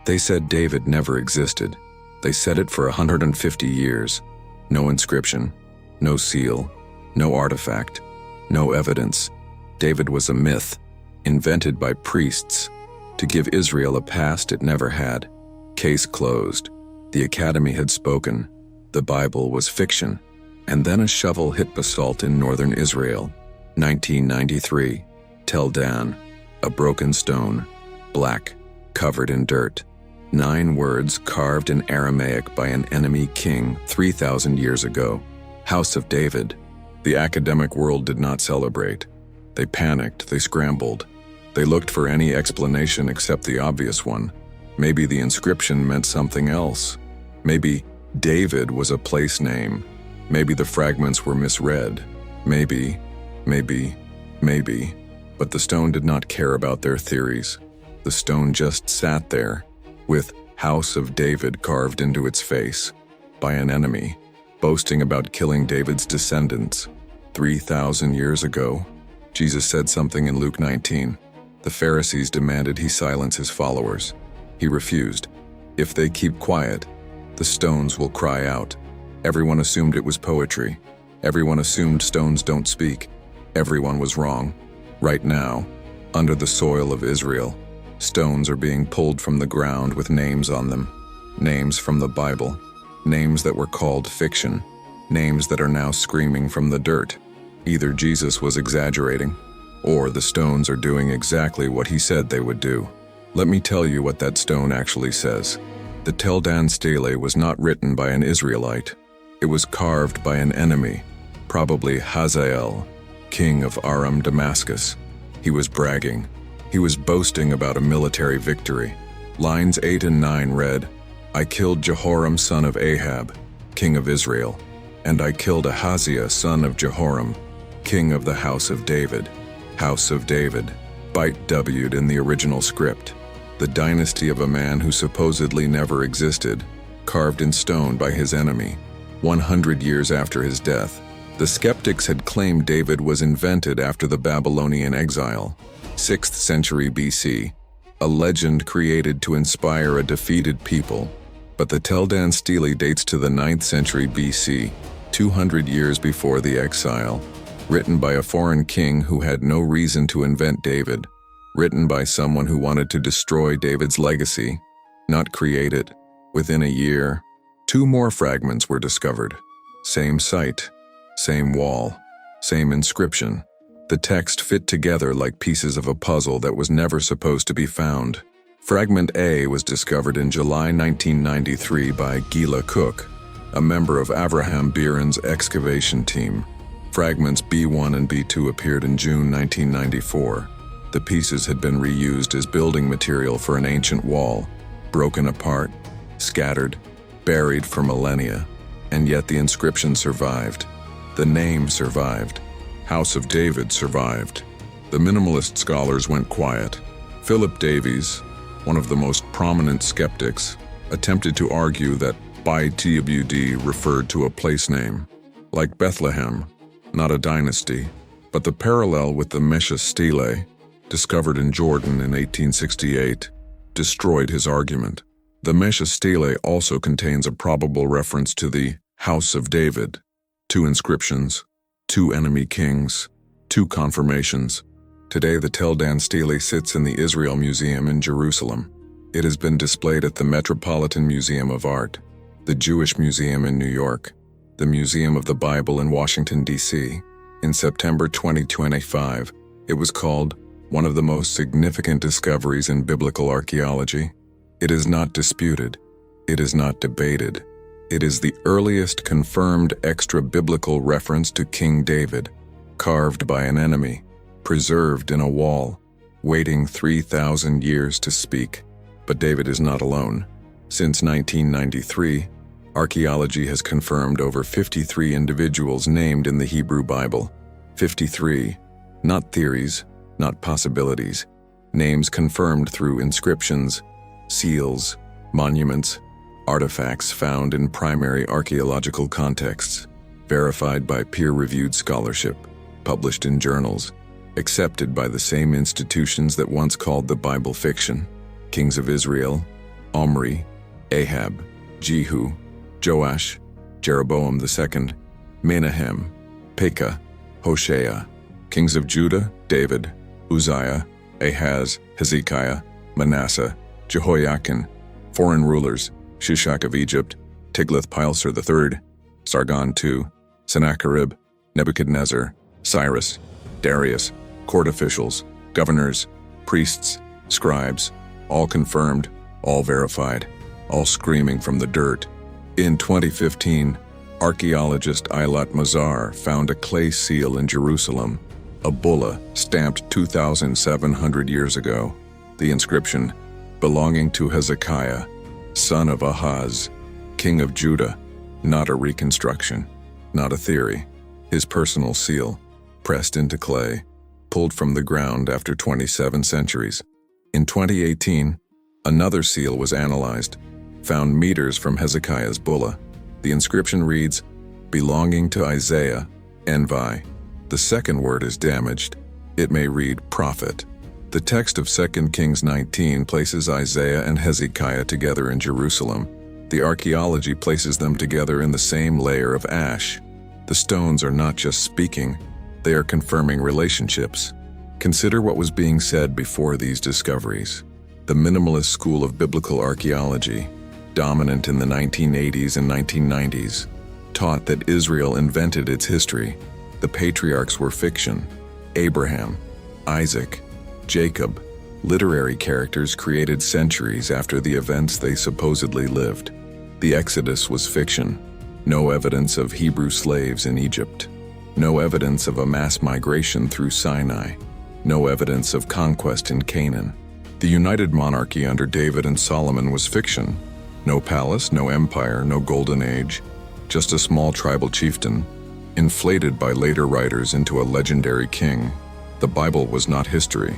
They said David never existed. They said it for 150 years. No inscription, no seal, no artifact, no evidence. David was a myth, invented by priests to give Israel a past it never had. Case closed. The Academy had spoken. The Bible was fiction. And then a shovel hit basalt in northern Israel. 1993. Tel Dan, a broken stone, black, covered in dirt. 9 words carved in Aramaic by an enemy king 3,000 years ago. House of David. The academic world did not celebrate. They panicked, they scrambled. They looked for any explanation except the obvious one. Maybe the inscription meant something else. Maybe David was a place name. Maybe the fragments were misread. Maybe. But the stone did not care about their theories. The stone just sat there, with House of David carved into its face, by an enemy, boasting about killing David's descendants. 3,000 years ago, Jesus said something in Luke 19. The Pharisees demanded he silence his followers. He refused. If they keep quiet, the stones will cry out. Everyone assumed it was poetry. Everyone assumed stones don't speak. Everyone was wrong. Right now, under the soil of Israel, stones are being pulled from the ground with names on them. Names from the Bible. Names that were called fiction. Names that are now screaming from the dirt. Either Jesus was exaggerating, or the stones are doing exactly what he said they would do. Let me tell you what that stone actually says. The Tel Dan Stele was not written by an Israelite. It was carved by an enemy, probably Hazael, king of Aram Damascus. He was bragging. He was boasting about a military victory. Lines 8 and 9 read, I killed Jehoram son of Ahab, king of Israel, and I killed Ahaziah son of Jehoram, king of the house of David. House of David, byte W'd in the original script. The dynasty of a man who supposedly never existed, carved in stone by his enemy. 100 years after his death, the skeptics had claimed David was invented after the Babylonian exile, 6th century BC, a legend created to inspire a defeated people. But the Tel Dan Stele dates to the 9th century BC, 200 years before the exile, written by a foreign king who had no reason to invent David, written by someone who wanted to destroy David's legacy, not create it. Within a year, 2 more fragments were discovered. Same site, same wall, same inscription. The text fit together like pieces of a puzzle that was never supposed to be found. Fragment A was discovered in July 1993 by Gila Cook, a member of Avraham Biren's excavation team. Fragments B1 and B2 appeared in June 1994. The pieces had been reused as building material for an ancient wall, broken apart, scattered, buried for millennia, and yet the inscription survived. The name survived. House of David survived. The minimalist scholars went quiet. Philip Davies, one of the most prominent skeptics, attempted to argue that BYTWD referred to a place name, like Bethlehem, not a dynasty, but the parallel with the Mesha Stele, discovered in Jordan in 1868, destroyed his argument. The Mesha Stele also contains a probable reference to the House of David, 2 inscriptions, 2 enemy kings, 2 confirmations. Today the Tel Dan Stele sits in the Israel Museum in Jerusalem. It has been displayed at the Metropolitan Museum of Art, the Jewish Museum in New York, the Museum of the Bible in Washington, D.C. In September 2025, it was called one of the most significant discoveries in biblical archaeology. It is not disputed. It is not debated. It is the earliest confirmed extra-biblical reference to King David, carved by an enemy, preserved in a wall, waiting 3,000 years to speak. But David is not alone. Since 1993, archaeology has confirmed over 53 individuals named in the Hebrew Bible. 53, not theories, not possibilities, names confirmed through inscriptions, seals, monuments, artifacts found in primary archaeological contexts, verified by peer-reviewed scholarship, published in journals, accepted by the same institutions that once called the Bible fiction. Kings of Israel, Omri, Ahab, Jehu, Joash, Jeroboam II, Menahem, Pekah, Hoshea. Kings of Judah, David, Uzziah, Ahaz, Hezekiah, Manasseh, Jehoiakim. Foreign rulers, Shishak of Egypt, Tiglath-Pileser III, Sargon II, Sennacherib, Nebuchadnezzar, Cyrus, Darius. Court officials, governors, priests, scribes, all confirmed, all verified, all screaming from the dirt. In 2015, archaeologist Eilat Mazar found a clay seal in Jerusalem, a bullae stamped 2,700 years ago. The inscription, belonging to Hezekiah, son of Ahaz, king of Judah. Not a reconstruction, not a theory. His personal seal, pressed into clay, pulled from the ground after 27 centuries. In 2018, another seal was analyzed, found meters from Hezekiah's bullae. The inscription reads, belonging to Isaiah, Envi. The second word is damaged. It may read prophet. The text of 2 Kings 19 places Isaiah and Hezekiah together in Jerusalem. The archaeology places them together in the same layer of ash. The stones are not just speaking, they are confirming relationships. Consider what was being said before these discoveries. The minimalist school of biblical archaeology, dominant in the 1980s and 1990s, taught that Israel invented its history. The patriarchs were fiction. Abraham, Isaac, Jacob, literary characters created centuries after the events they supposedly lived. The Exodus was fiction. No evidence of Hebrew slaves in Egypt. No evidence of a mass migration through Sinai. No evidence of conquest in Canaan. The United Monarchy under David and Solomon was fiction. No palace, no empire, no golden age. Just a small tribal chieftain, inflated by later writers into a legendary king. The Bible was not history.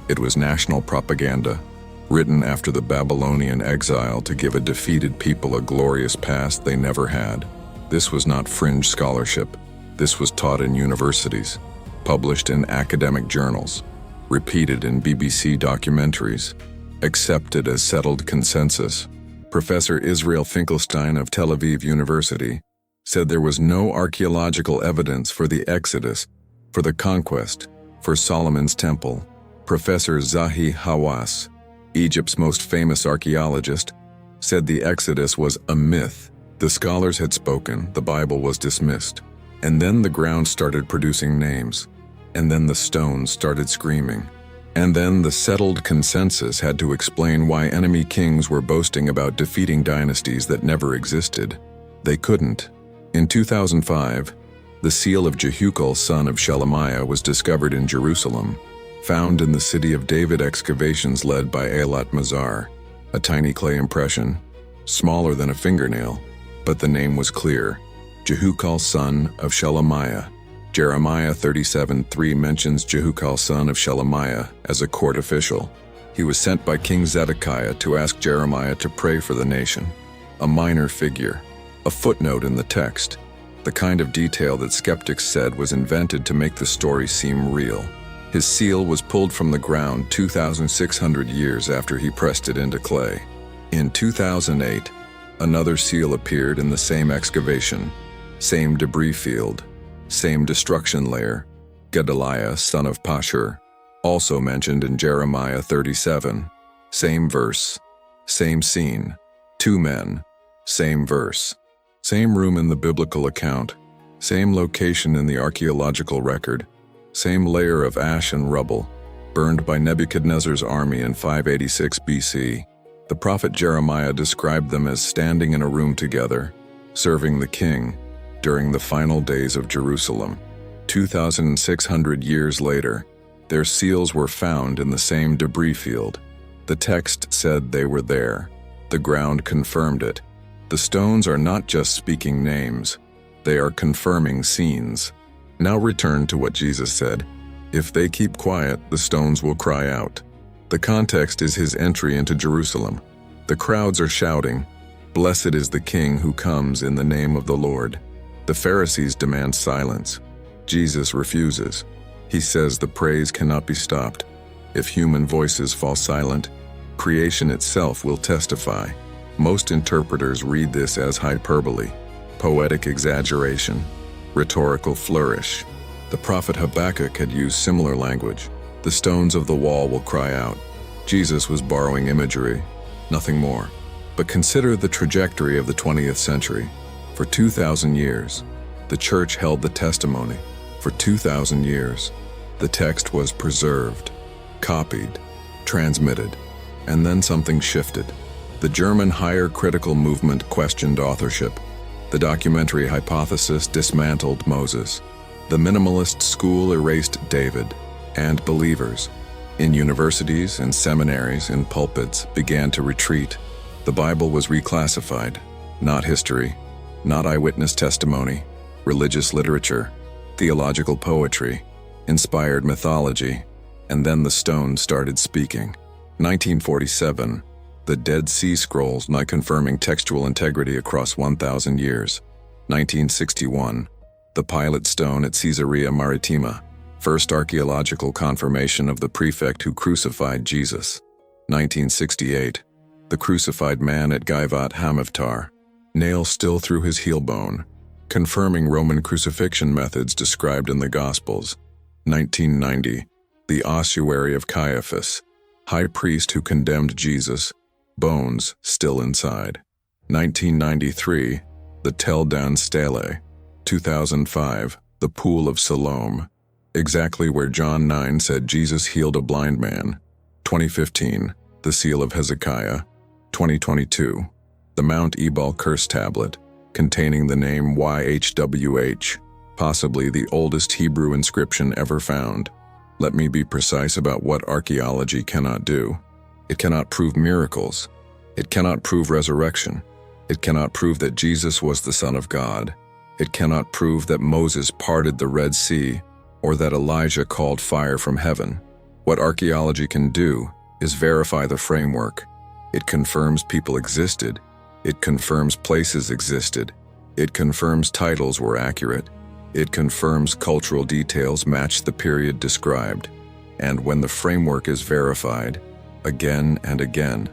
It was national propaganda, written after the Babylonian exile to give a defeated people a glorious past they never had. This was not fringe scholarship. This was taught in universities, published in academic journals, repeated in BBC documentaries, accepted as settled consensus. Professor Israel Finkelstein of Tel Aviv University said there was no archaeological evidence for the Exodus, for the conquest, for Solomon's temple. Professor Zahi Hawass, Egypt's most famous archaeologist, said the Exodus was a myth. The scholars had spoken, the Bible was dismissed. And then the ground started producing names. And then the stones started screaming. And then the settled consensus had to explain why enemy kings were boasting about defeating dynasties that never existed. They couldn't. In 2005, the seal of Jehukal, son of Shelemiah, was discovered in Jerusalem, found in the City of David excavations led by Eilat Mazar, a tiny clay impression, smaller than a fingernail, but the name was clear. Jehukal, son of Shelemiah. Jeremiah 37:3 mentions Jehukal, son of Shelemiah, as a court official. He was sent by King Zedekiah to ask Jeremiah to pray for the nation. A minor figure, a footnote in the text, the kind of detail that skeptics said was invented to make the story seem real. His seal was pulled from the ground 2,600 years after he pressed it into clay. In 2008, another seal appeared in the same excavation, same debris field, same destruction layer. Gedaliah, son of Pashur, also mentioned in Jeremiah 37. Same verse, same scene, two men, same verse, same room in the biblical account, same location in the archaeological record, same layer of ash and rubble, burned by Nebuchadnezzar's army in 586 BC. The prophet Jeremiah described them as standing in a room together, serving the king, during the final days of Jerusalem. 2,600 years later, their seals were found in the same debris field. The text said they were there. The ground confirmed it. The stones are not just speaking names, they are confirming scenes. Now return to what Jesus said. If they keep quiet, the stones will cry out. The context is his entry into Jerusalem. The crowds are shouting, "Blessed is the King who comes in the name of the Lord." The Pharisees demand silence. Jesus refuses. He says the praise cannot be stopped. If human voices fall silent, Creation itself will testify. Most interpreters read this as hyperbole, poetic exaggeration, rhetorical flourish. The prophet Habakkuk had used similar language. The stones of the wall will cry out. Jesus was borrowing imagery, nothing more. But consider the trajectory of the 20th century. For 2,000 years, the church held the testimony. For 2,000 years, the text was preserved, copied, transmitted, and then something shifted. The German higher critical movement questioned authorship. The documentary hypothesis dismantled Moses. The minimalist school erased David, and believers, in universities and seminaries and pulpits, began to retreat. The Bible was reclassified, not history, not eyewitness testimony, religious literature, theological poetry, inspired mythology, and then the stone started speaking. 1947, the Dead Sea Scrolls, not confirming textual integrity across 1,000 years. 1961, the Pilot Stone at Caesarea Maritima, first archaeological confirmation of the prefect who crucified Jesus. 1968, the crucified man at Gaivat Hamavtar, nail still through his heel bone, confirming Roman crucifixion methods described in the Gospels. 1990, the ossuary of Caiaphas, high priest who condemned Jesus, bones still inside. 1993, the Tel Dan Stele. 2005, the Pool of Siloam, exactly where John 9 said Jesus healed a blind man. 2015, the Seal of Hezekiah. 2022, the Mount Ebal Curse Tablet, containing the name YHWH, possibly the oldest Hebrew inscription ever found. Let me be precise about what archaeology cannot do. It cannot prove miracles. It cannot prove resurrection. It cannot prove that Jesus was the Son of God. It cannot prove that Moses parted the Red Sea or that Elijah called fire from heaven. What archaeology can do is verify the framework. It confirms people existed. It confirms places existed. It confirms titles were accurate. It confirms cultural details match the period described. And when the framework is verified, again and again,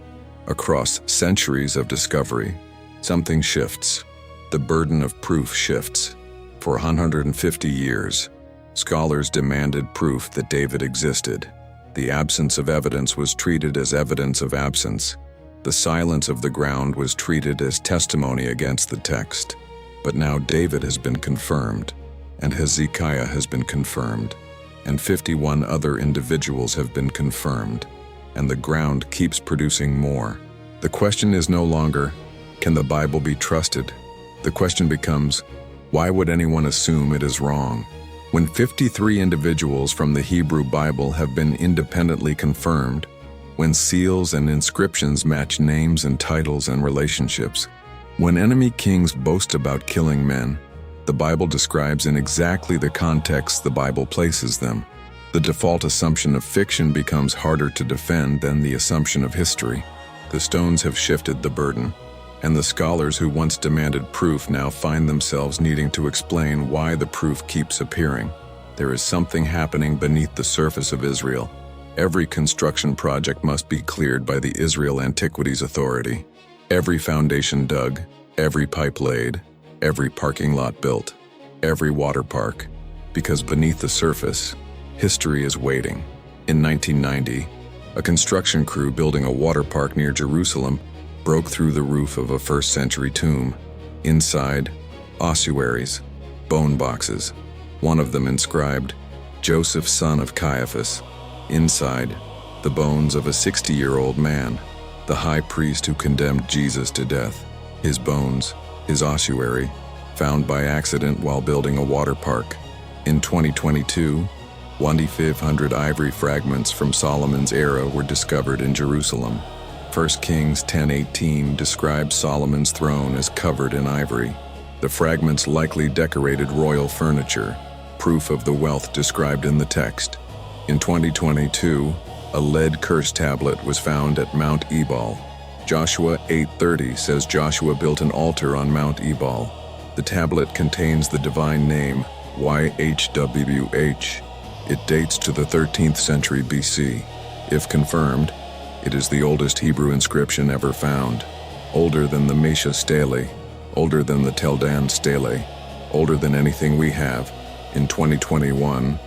across centuries of discovery, something shifts. The burden of proof shifts. For 150 years, scholars demanded proof that David existed. The absence of evidence was treated as evidence of absence. The silence of the ground was treated as testimony against the text. But now David has been confirmed, and Hezekiah has been confirmed, and 51 other individuals have been confirmed, and the ground keeps producing more. The question is no longer, can the Bible be trusted? The question becomes, why would anyone assume it is wrong? When 53 individuals from the Hebrew Bible have been independently confirmed, when seals and inscriptions match names and titles and relationships, when enemy kings boast about killing men, the Bible describes in exactly the context the Bible places them. The default assumption of fiction becomes harder to defend than the assumption of history. The stones have shifted the burden, and the scholars who once demanded proof now find themselves needing to explain why the proof keeps appearing. There is something happening beneath the surface of Israel. Every construction project must be cleared by the Israel Antiquities Authority. Every foundation dug, every pipe laid, every parking lot built, every water park, because beneath the surface, history is waiting. In 1990, a construction crew building a water park near Jerusalem broke through the roof of a first-century tomb. Inside, ossuaries, bone boxes, one of them inscribed, Joseph, son of Caiaphas. Inside, the bones of a 60-year-old man, the high priest who condemned Jesus to death. His bones, his ossuary, found by accident while building a water park. In 2022, 2,500 ivory fragments from Solomon's era were discovered in Jerusalem. 1 Kings 10:18 describes Solomon's throne as covered in ivory. The fragments likely decorated royal furniture, proof of the wealth described in the text. In 2022, a lead curse tablet was found at Mount Ebal. Joshua 8:30 says Joshua built an altar on Mount Ebal. The tablet contains the divine name, YHWH. It dates to the 13th century BC. If confirmed, It is the oldest Hebrew inscription ever found, older than the United Stele, older than the Tel Dan Stele, older than anything we have. In 2021,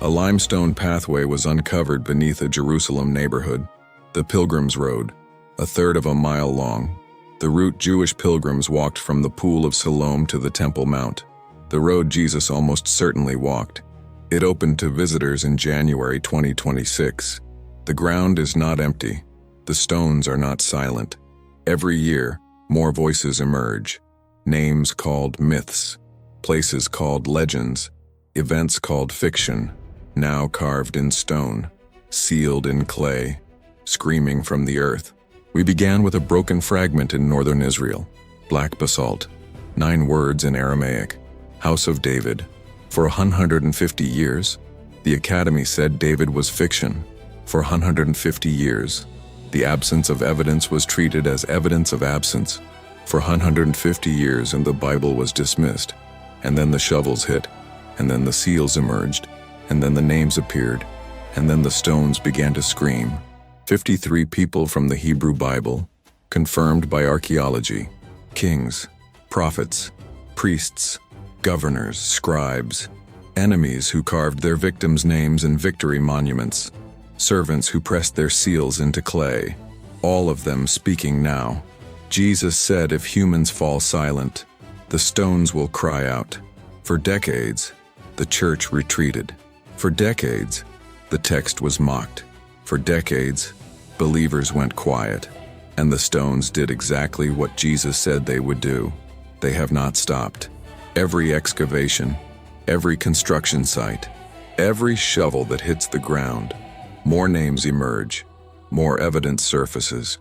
a limestone pathway was uncovered beneath a Jerusalem neighborhood, the Pilgrim's Road, a third of a mile long. The route Jewish pilgrims walked from the Pool of Siloam to the Temple Mount, the road Jesus almost certainly walked. It opened to visitors in January 2026. The ground is not empty. The stones are not silent. Every year, more voices emerge. Names called myths, places called legends, events called fiction, now carved in stone, sealed in clay, screaming from the earth. We began with a broken fragment in northern Israel, black basalt, 9 words in Aramaic, House of David. For 150 years, the Academy said David was fiction. For 150 years, the absence of evidence was treated as evidence of absence. For 150 years, and the Bible was dismissed. And then the shovels hit, and then the seals emerged, and then the names appeared, and then the stones began to scream. 53 people from the Hebrew Bible, confirmed by archaeology, kings, prophets, priests, governors, scribes, enemies who carved their victims' names in victory monuments, servants who pressed their seals into clay, all of them speaking now. Jesus said if humans fall silent, the stones will cry out. For decades, the church retreated. For decades, the text was mocked. For decades, believers went quiet, and the stones did exactly what Jesus said they would do. They have not stopped. Every excavation, every construction site, every shovel that hits the ground, more names emerge, more evidence surfaces,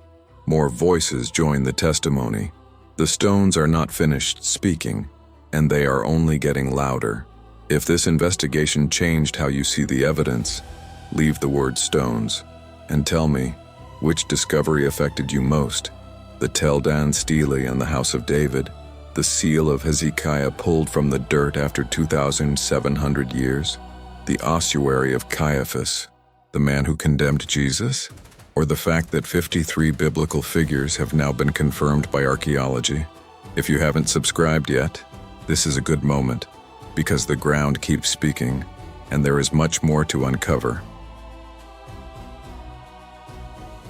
more voices join the testimony. The stones are not finished speaking, and they are only getting louder. If this investigation changed how you see the evidence, leave the word stones, and tell me, which discovery affected you most? The Tel Dan Stele and the House of David, the seal of Hezekiah pulled from the dirt after 2,700 years, the ossuary of Caiaphas, the man who condemned Jesus, or the fact that 53 biblical figures have now been confirmed by archaeology? If you haven't subscribed yet, this is a good moment, because the ground keeps speaking, and there is much more to uncover.